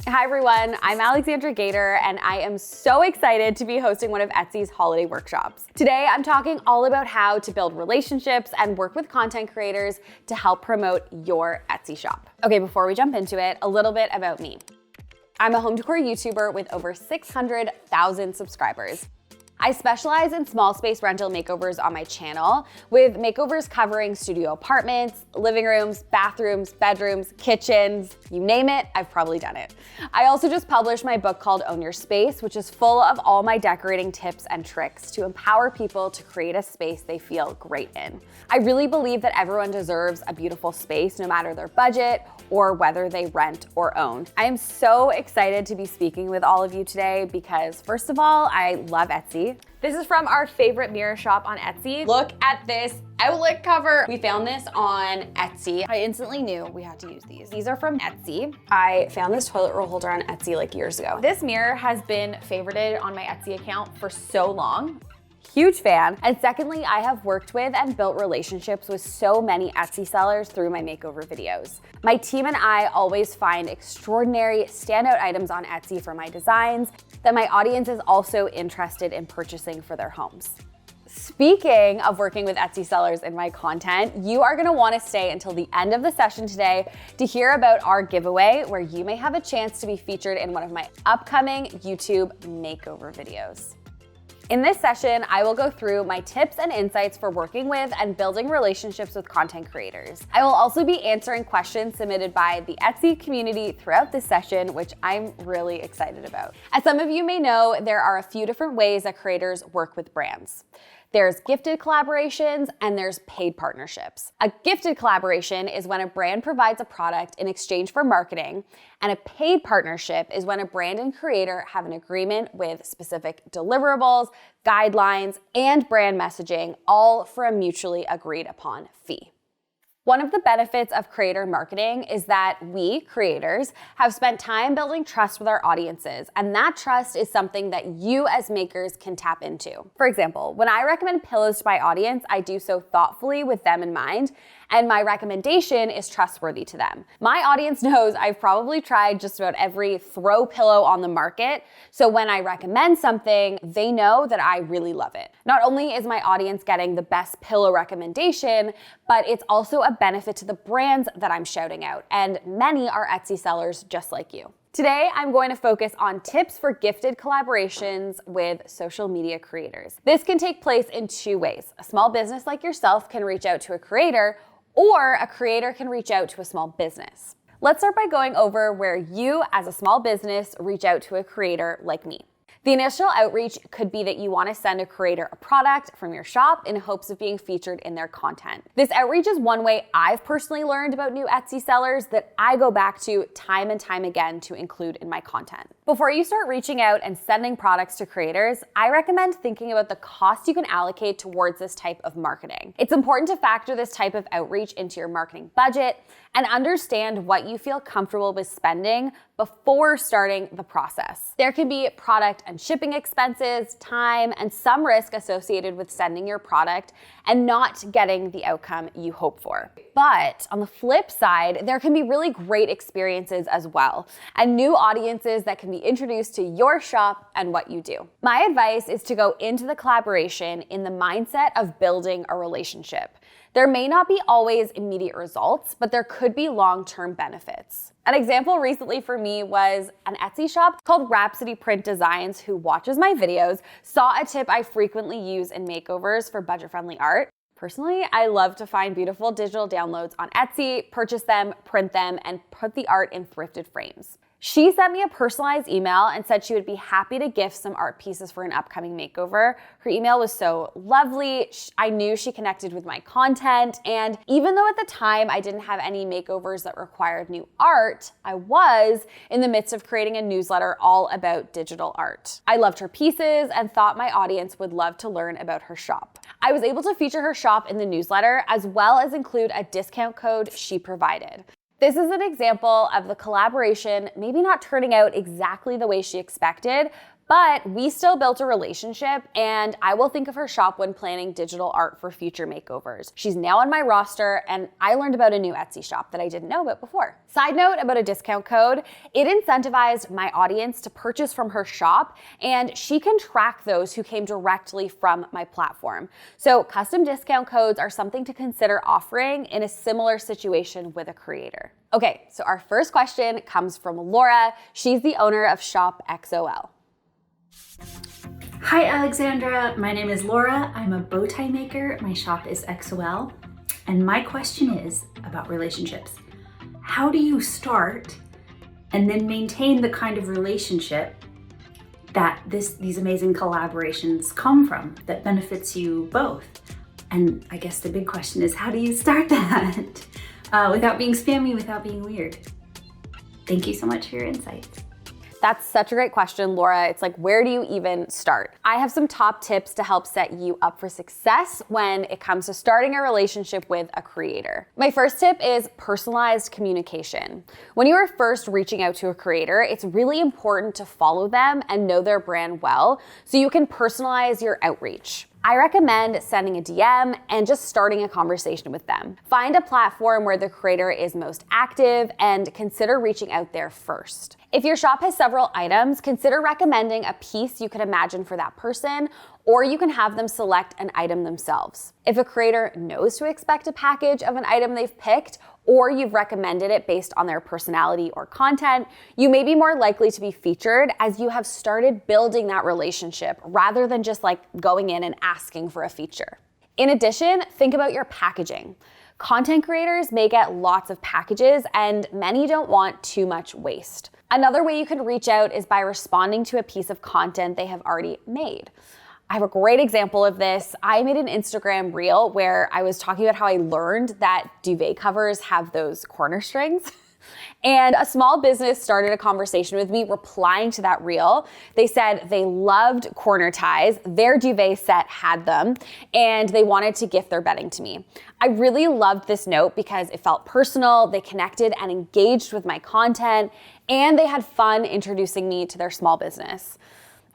Hi everyone, I'm Alexandra and I am so excited to be hosting one of Etsy's holiday workshops. Today I'm talking all about how to build relationships and work with content creators to help promote your Etsy shop. Okay, before we jump into it, a little bit about me. I'm a home decor YouTuber with over 600,000 subscribers. I specialize in small space rental makeovers on my channel, with makeovers covering studio apartments, living rooms, bathrooms, bedrooms, kitchens, you name it, I've probably done it. I also just published my book called Own Your Space, which is full of all my decorating tips and tricks to empower people to create a space they feel great in. I really believe that everyone deserves a beautiful space, no matter their budget or whether they rent or own. I am so excited to be speaking with all of you today because, first of all, I love Etsy. This is from our favorite mirror shop on Etsy. Look at this outlet cover. We found this on Etsy. I instantly knew we had to use these. These are from Etsy. I found this toilet roll holder on Etsy like years ago. This mirror has been favorited on my Etsy account for so long. Huge fan. And secondly, I have worked with and built relationships with so many Etsy sellers through my makeover videos. My team and I always find extraordinary standout items on Etsy for my designs that my audience is also interested in purchasing for their homes. Speaking of working with Etsy sellers in my content, you are gonna wanna stay until the end of the session today to hear about our giveaway, where you may have a chance to be featured in one of my upcoming YouTube makeover videos. In this session, I will go through my tips and insights for working with and building relationships with content creators. I will also be answering questions submitted by the Etsy community throughout this session, which I'm really excited about. As some of you may know, there are a few different ways that creators work with brands. There's gifted collaborations and there's paid partnerships. A gifted collaboration is when a brand provides a product in exchange for marketing, and a paid partnership is when a brand and creator have an agreement with specific deliverables, guidelines, and brand messaging, all for a mutually agreed upon fee. One of the benefits of creator marketing is that we, creators, have spent time building trust with our audiences, and that trust is something that you as makers can tap into. For example, when I recommend pillows to my audience, I do so thoughtfully with them in mind, and my recommendation is trustworthy to them. My audience knows I've probably tried just about every throw pillow on the market, so when I recommend something, they know that I really love it. Not only is my audience getting the best pillow recommendation, but it's also a benefit to the brands that I'm shouting out, and many are Etsy sellers just like you. Today, I'm going to focus on tips for gifted collaborations with social media creators. This can take place in two ways. A small business like yourself can reach out to a creator, or a creator can reach out to a small business. Let's start by going over where you, as a small business, reach out to a creator like me. The initial outreach could be that you want to send a creator a product from your shop in hopes of being featured in their content. This outreach is one way I've personally learned about new Etsy sellers that I go back to time and time again to include in my content. Before you start reaching out and sending products to creators, I recommend thinking about the cost you can allocate towards this type of marketing. It's important to factor this type of outreach into your marketing budget and understand what you feel comfortable with spending before starting the process. There can be product and shipping expenses, time, and some risk associated with sending your product and not getting the outcome you hope for. But on the flip side, there can be really great experiences as well, and new audiences that can be introduced to your shop and what you do. My advice is to go into the collaboration in the mindset of building a relationship. There may not be always immediate results, but there could be long-term benefits. An example recently for me was an Etsy shop called Rhapsody Print Designs, who watches my videos, saw a tip I frequently use in makeovers for budget-friendly art. Personally, I love to find beautiful digital downloads on Etsy, purchase them, print them, and put the art in thrifted frames. She sent me a personalized email and said she would be happy to gift some art pieces for an upcoming makeover. Her email was so lovely. I knew she connected with my content, and even though at the time I didn't have any makeovers that required new art, I was in the midst of creating a newsletter all about digital art. I loved her pieces and thought my audience would love to learn about her shop. I was able to feature her shop in the newsletter as well as include a discount code she provided. This is an example of the collaboration maybe not turning out exactly the way she expected, But we still built a relationship, and I will think of her shop when planning digital art for future makeovers. She's now on my roster, and I learned about a new Etsy shop that I didn't know about before. Side note about a discount code, it incentivized my audience to purchase from her shop, and she can track those who came directly from my platform. So custom discount codes are something to consider offering in a similar situation with a creator. Okay, so our first question comes from Laura. She's the owner of Shop XOL. Hi Alexandra, my name is Laura. I'm a bow tie maker. My shop is XOL. And my question is about relationships. How do you start and then maintain the kind of relationship that these amazing collaborations come from that benefits you both? And I guess the big question is, how do you start that without being spammy, without being weird? Thank you so much for your insights. That's such a great question, Laura. It's like, where do you even start? I have some top tips to help set you up for success when it comes to starting a relationship with a creator. My first tip is personalized communication. When you are first reaching out to a creator, it's really important to follow them and know their brand well so you can personalize your outreach. I recommend sending a DM and just starting a conversation with them. Find a platform where the creator is most active and consider reaching out there first. If your shop has several items, consider recommending a piece you can imagine for that person, or you can have them select an item themselves. If a creator knows to expect a package of an item they've picked, or you've recommended it based on their personality or content, you may be more likely to be featured as you have started building that relationship rather than just like going in and asking for a feature. In addition, think about your packaging. Content creators may get lots of packages and many don't want too much waste. Another way you can reach out is by responding to a piece of content they have already made. I have a great example of this. I made an Instagram reel where I was talking about how I learned that duvet covers have those corner strings. And a small business started a conversation with me replying to that reel. They said they loved corner ties, their duvet set had them, and they wanted to gift their bedding to me. I really loved this note because it felt personal, they connected and engaged with my content, and they had fun introducing me to their small business.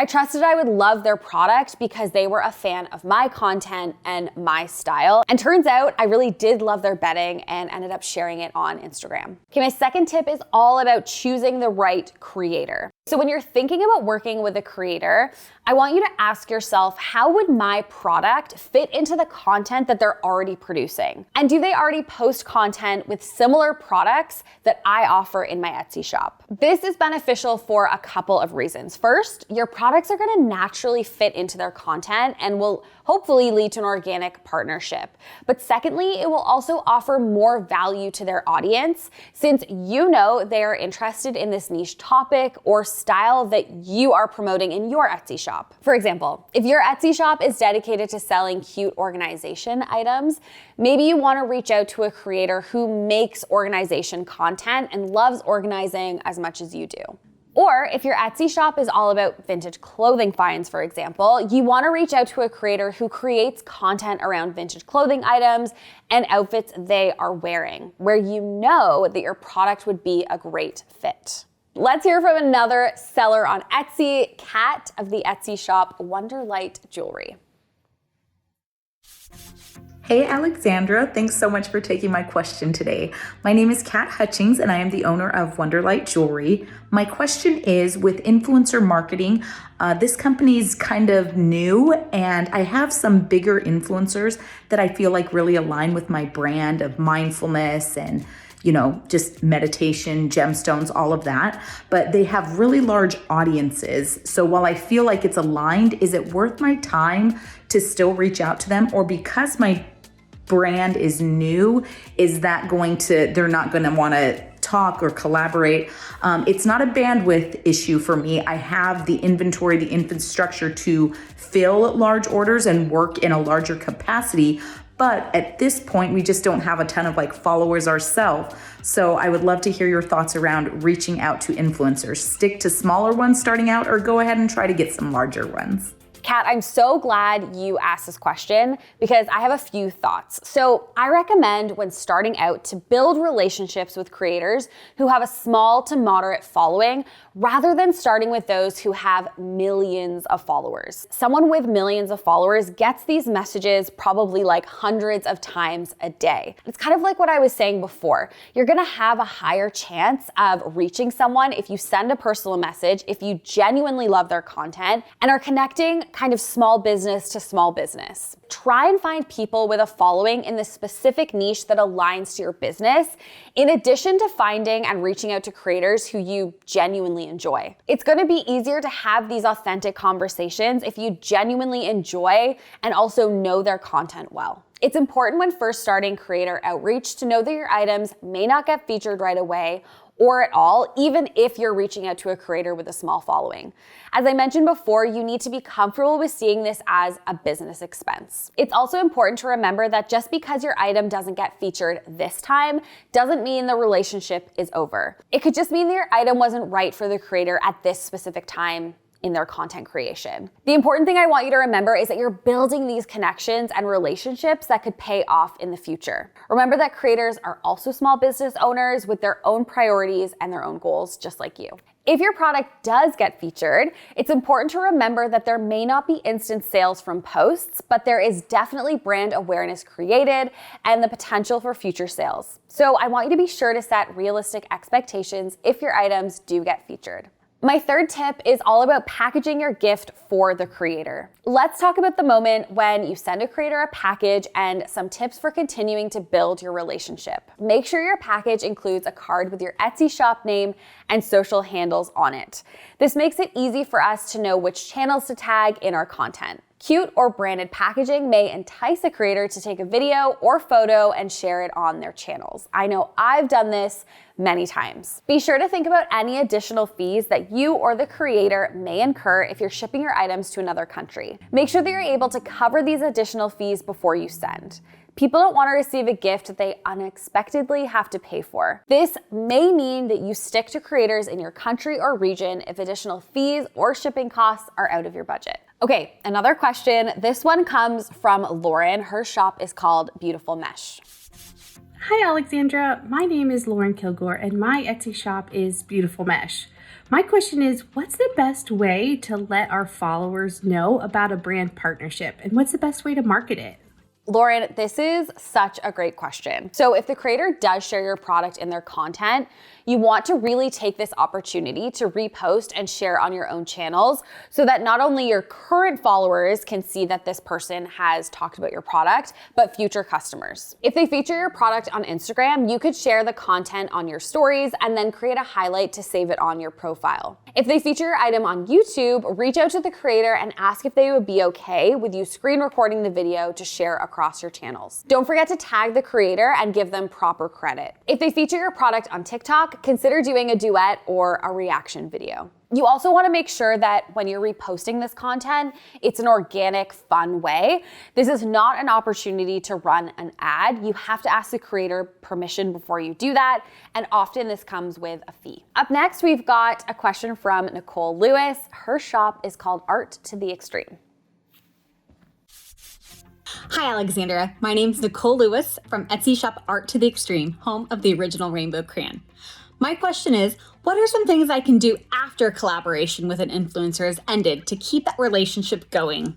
I trusted I would love their product because they were a fan of my content and my style. And turns out I really did love their bedding and ended up sharing it on Instagram. Okay, my second tip is all about choosing the right creator. So when you're thinking about working with a creator, I want you to ask yourself, how would my product fit into the content that they're already producing? And do they already post content with similar products that I offer in my Etsy shop? This is beneficial for a couple of reasons. First, your products are gonna naturally fit into their content and will hopefully lead to an organic partnership. But secondly, it will also offer more value to their audience since you know they are interested in this niche topic or style that you are promoting in your Etsy shop. For example, if your Etsy shop is dedicated to selling cute organization items, maybe you want to reach out to a creator who makes organization content and loves organizing as much as you do. Or if your Etsy shop is all about vintage clothing finds, for example, you want to reach out to a creator who creates content around vintage clothing items and outfits they are wearing, where you know that your product would be a great fit. Let's hear from another seller on Etsy, Kat of the Etsy shop Wonderlight Jewelry. Hey Alexandra, thanks so much for taking my question today. My name is Kat Hutchings and I am the owner of Wonderlight Jewelry. My question is, with influencer marketing, this company is kind of new and I have some bigger influencers that I feel like really align with my brand of mindfulness and just meditation, gemstones, all of that. But they have really large audiences. So while I feel like it's aligned, is it worth my time to still reach out to them? Or because my brand is new, is that they're not going to want to talk or collaborate? It's not a bandwidth issue for me. I have the inventory, the infrastructure to fill large orders and work in a larger capacity. But at this point, we just don't have a ton of followers ourselves. So I would love to hear your thoughts around reaching out to influencers. Stick to smaller ones starting out or go ahead and try to get some larger ones. Kat, I'm so glad you asked this question because I have a few thoughts. So I recommend when starting out to build relationships with creators who have a small to moderate following rather than starting with those who have millions of followers. Someone with millions of followers gets these messages probably like hundreds of times a day. It's kind of like what I was saying before. You're gonna have a higher chance of reaching someone if you send a personal message, if you genuinely love their content and are connecting kind of small business to small business. Try and find people with a following in the specific niche that aligns to your business, in addition to finding and reaching out to creators who you genuinely enjoy. It's gonna be easier to have these authentic conversations if you genuinely enjoy and also know their content well. It's important when first starting creator outreach to know that your items may not get featured right away or at all, even if you're reaching out to a creator with a small following. As I mentioned before, you need to be comfortable with seeing this as a business expense. It's also important to remember that just because your item doesn't get featured this time doesn't mean the relationship is over. It could just mean that your item wasn't right for the creator at this specific time in their content creation. The important thing I want you to remember is that you're building these connections and relationships that could pay off in the future. Remember that creators are also small business owners with their own priorities and their own goals, just like you. If your product does get featured, it's important to remember that there may not be instant sales from posts, but there is definitely brand awareness created and the potential for future sales. So I want you to be sure to set realistic expectations if your items do get featured. My third tip is all about packaging your gift for the creator. Let's talk about the moment when you send a creator a package and some tips for continuing to build your relationship. Make sure your package includes a card with your Etsy shop name and social handles on it. This makes it easy for us to know which channels to tag in our content. Cute or branded packaging may entice a creator to take a video or photo and share it on their channels. I know I've done this many times. Be sure to think about any additional fees that you or the creator may incur if you're shipping your items to another country. Make sure that you're able to cover these additional fees before you send. People don't want to receive a gift that they unexpectedly have to pay for. This may mean that you stick to creators in your country or region if additional fees or shipping costs are out of your budget. Okay, another question. This one comes from Lauren. Her shop is called Beautiful Mesh. Hi Alexandra, my name is Lauren Kilgore and my Etsy shop is Beautiful Mesh. My question is, what's the best way to let our followers know about a brand partnership and what's the best way to market it? Lauren, this is such a great question. So if the creator does share your product in their content, you want to really take this opportunity to repost and share on your own channels so that not only your current followers can see that this person has talked about your product, but future customers. If they feature your product on Instagram, you could share the content on your stories and then create a highlight to save it on your profile. If they feature your item on YouTube, reach out to the creator and ask if they would be okay with you screen recording the video to share across your channels. Don't forget to tag the creator and give them proper credit. If they feature your product on TikTok, consider doing a duet or a reaction video. You also want to make sure that when you're reposting this content, it's an organic, fun way. This is not an opportunity to run an ad. You have to ask the creator permission before you do that, and often this comes with a fee. Up next, we've got a question from Nicole Lewis. Her shop is called Art to the Extreme. Hi Alexandra, my name's Nicole Lewis from Etsy shop Art to the Extreme, home of the original rainbow crayon. My question is, what are some things I can do after collaboration with an influencer has ended to keep that relationship going?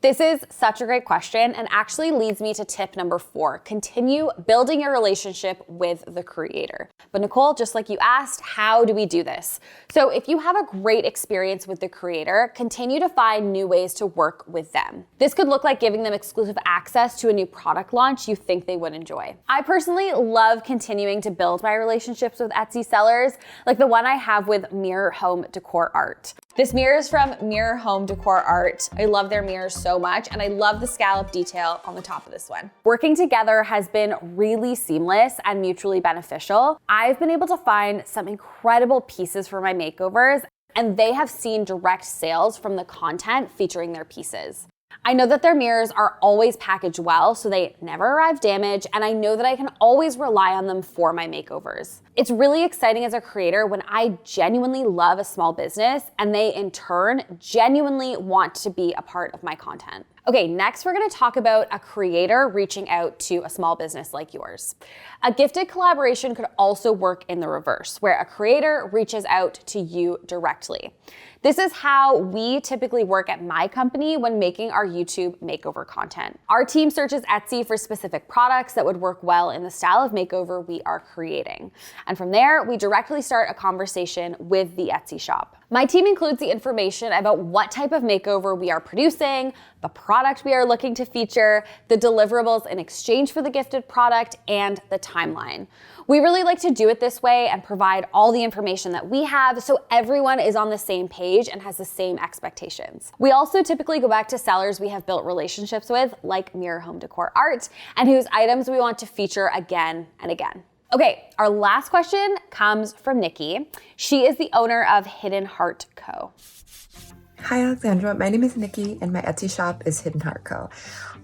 This is such a great question and actually leads me to tip number 4. Continue building your relationship with the creator. But Nicole, just like you asked, how do we do this? So if you have a great experience with the creator, continue to find new ways to work with them. This could look like giving them exclusive access to a new product launch you think they would enjoy. I personally love continuing to build my relationships with Etsy sellers, like the one I have with Mirror Home Decor Art. This mirror is from Mirror Home Decor Art. I love their mirrors so much, and I love the scallop detail on the top of this one. Working together has been really seamless and mutually beneficial. I've been able to find some incredible pieces for my makeovers, and they have seen direct sales from the content featuring their pieces. I know that their mirrors are always packaged well, so they never arrive damaged, and I know that I can always rely on them for my makeovers. It's really exciting as a creator when I genuinely love a small business and they in turn genuinely want to be a part of my content. Okay, next we're gonna talk about a creator reaching out to a small business like yours. A gifted collaboration could also work in the reverse, where a creator reaches out to you directly. This is how we typically work at my company when making our YouTube makeover content. Our team searches Etsy for specific products that would work well in the style of makeover we are creating. And from there, we directly start a conversation with the Etsy shop. My team includes the information about what type of makeover we are producing, the product we are looking to feature, the deliverables in exchange for the gifted product, and the timeline. We really like to do it this way and provide all the information that we have so everyone is on the same page and has the same expectations. We also typically go back to sellers we have built relationships with, like Mirror Home Decor Art, and whose items we want to feature again and again. Okay, our last question comes from Nikki. She is the owner of Hidden Heart Co. Hi Alexandra, my name is Nikki and my Etsy shop is Hidden Heart Co.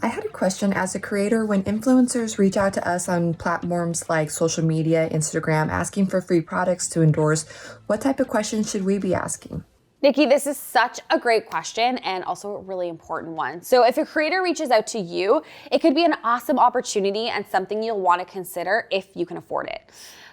I had a question as a creator. When influencers reach out to us on platforms like social media, Instagram, asking for free products to endorse, what type of questions should we be asking? Nikki, this is such a great question and also a really important one. So if a creator reaches out to you, it could be an awesome opportunity and something you'll want to consider if you can afford it.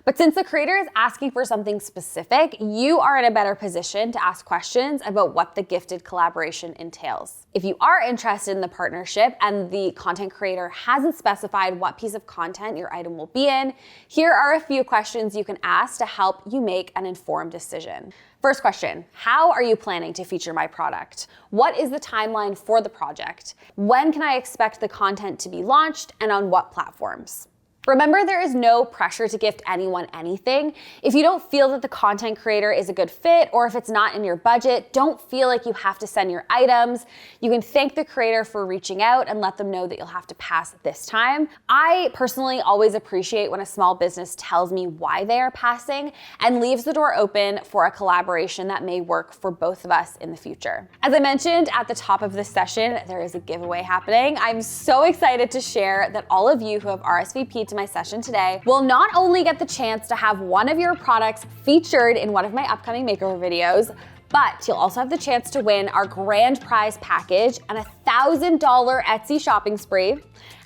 But since the creator is asking for something specific, you are in a better position to ask questions about what the gifted collaboration entails. If you are interested in the partnership and the content creator hasn't specified what piece of content your item will be in, here are a few questions you can ask to help you make an informed decision. First question, how are you planning to feature my product? What is the timeline for the project? When can I expect the content to be launched and on what platforms? Remember, there is no pressure to gift anyone anything. If you don't feel that the content creator is a good fit, or if it's not in your budget, don't feel like you have to send your items. You can thank the creator for reaching out and let them know that you'll have to pass this time. I personally always appreciate when a small business tells me why they are passing and leaves the door open for a collaboration that may work for both of us in the future. As I mentioned at the top of this session, there is a giveaway happening. I'm so excited to share that all of you who have RSVP'd to my session today will not only get the chance to have one of your products featured in one of my upcoming makeover videos, but you'll also have the chance to win our grand prize package and $1,000 Etsy shopping spree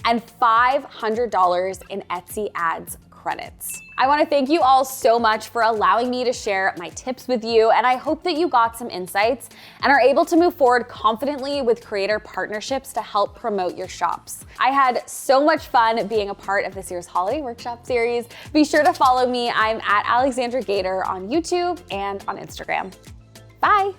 and $500 in Etsy ads credits. I want to thank you all so much for allowing me to share my tips with you, and I hope that you got some insights and are able to move forward confidently with creator partnerships to help promote your shops. I had so much fun being a part of this year's holiday workshop series. Be sure to follow me. I'm at Alexandra Gator on YouTube and on Instagram. Bye.